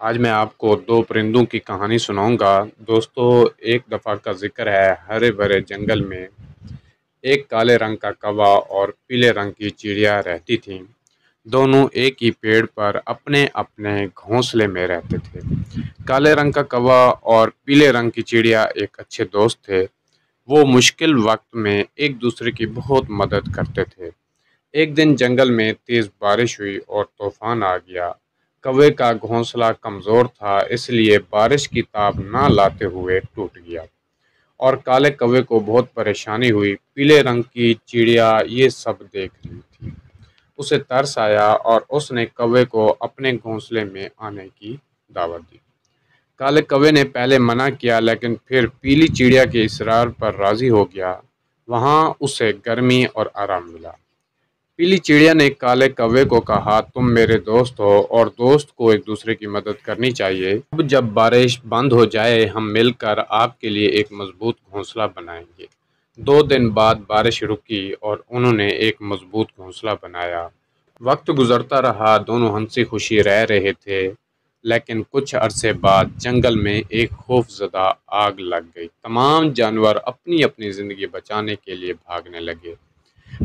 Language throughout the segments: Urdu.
آج میں آپ کو دو پرندوں کی کہانی سناؤں گا۔ دوستو، ایک دفعہ کا ذکر ہے، ہرے بھرے جنگل میں ایک کالے رنگ کا کوا اور پیلے رنگ کی چڑیا رہتی تھیں۔ دونوں ایک ہی پیڑ پر اپنے اپنے گھونسلے میں رہتے تھے۔ کالے رنگ کا کوا اور پیلے رنگ کی چڑیا ایک اچھے دوست تھے۔ وہ مشکل وقت میں ایک دوسرے کی بہت مدد کرتے تھے۔ ایک دن جنگل میں تیز بارش ہوئی اور طوفان آ گیا۔ کوے کا گھونسلہ کمزور تھا، اس لیے بارش کی تاب نہ لاتے ہوئے ٹوٹ گیا اور کالے کوے کو بہت پریشانی ہوئی۔ پیلے رنگ کی چڑیا یہ سب دیکھ رہی تھی۔ اسے ترس آیا اور اس نے کوے کو اپنے گھونسلے میں آنے کی دعوت دی۔ کالے کوے نے پہلے منع کیا، لیکن پھر پیلی چڑیا کے اصرار پر راضی ہو گیا۔ وہاں اسے گرمی اور آرام ملا۔ پیلی چڑیا نے کالے کوے کو کہا، تم میرے دوست ہو اور دوست کو ایک دوسرے کی مدد کرنی چاہیے۔ اب جب بارش بند ہو جائے، ہم مل کر آپ کے لیے ایک مضبوط گھونسلہ بنائیں گے۔ 2 دن بعد بارش رکی اور انہوں نے ایک مضبوط گھونسلہ بنایا۔ وقت گزرتا رہا، دونوں ہنسی خوشی رہ رہے تھے، لیکن کچھ عرصے بعد جنگل میں ایک خوف زدہ آگ لگ گئی۔ تمام جانور اپنی اپنی زندگی بچانے کے لیے بھاگنے لگے۔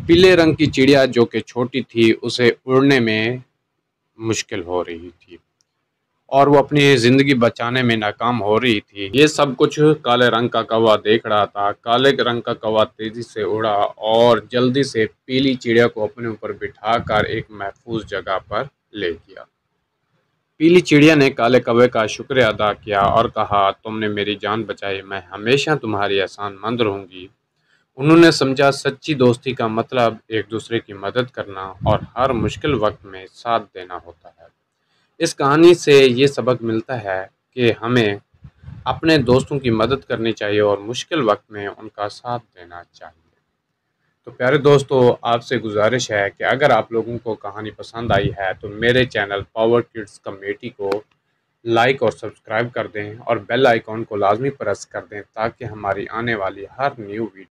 پیلے رنگ کی چڑیا جو کہ چھوٹی تھی، اسے اڑنے میں مشکل ہو رہی تھی اور وہ اپنی زندگی بچانے میں ناکام ہو رہی تھی۔ یہ سب کچھ کالے رنگ کا کوا دیکھ رہا تھا۔ کالے رنگ کا کوا تیزی سے اڑا اور جلدی سے پیلی چڑیا کو اپنے اوپر بٹھا کر ایک محفوظ جگہ پر لے گیا۔ پیلی چڑیا نے کالے کوے کا شکریہ ادا کیا اور کہا، تم نے میری جان بچائی، میں ہمیشہ تمہاری احسان مند رہوں گی۔ انہوں نے سمجھا سچی دوستی کا مطلب ایک دوسرے کی مدد کرنا اور ہر مشکل وقت میں ساتھ دینا ہوتا ہے۔ اس کہانی سے یہ سبق ملتا ہے کہ ہمیں اپنے دوستوں کی مدد کرنی چاہیے اور مشکل وقت میں ان کا ساتھ دینا چاہیے۔ تو پیارے دوستو، آپ سے گزارش ہے کہ اگر آپ لوگوں کو کہانی پسند آئی ہے تو میرے چینل پاور کڈز کمیٹی کو لائک اور سبسکرائب کر دیں اور بیل آئیکن کو لازمی پریس کر دیں تاکہ ہماری آنے والی ہر نیو ویڈیو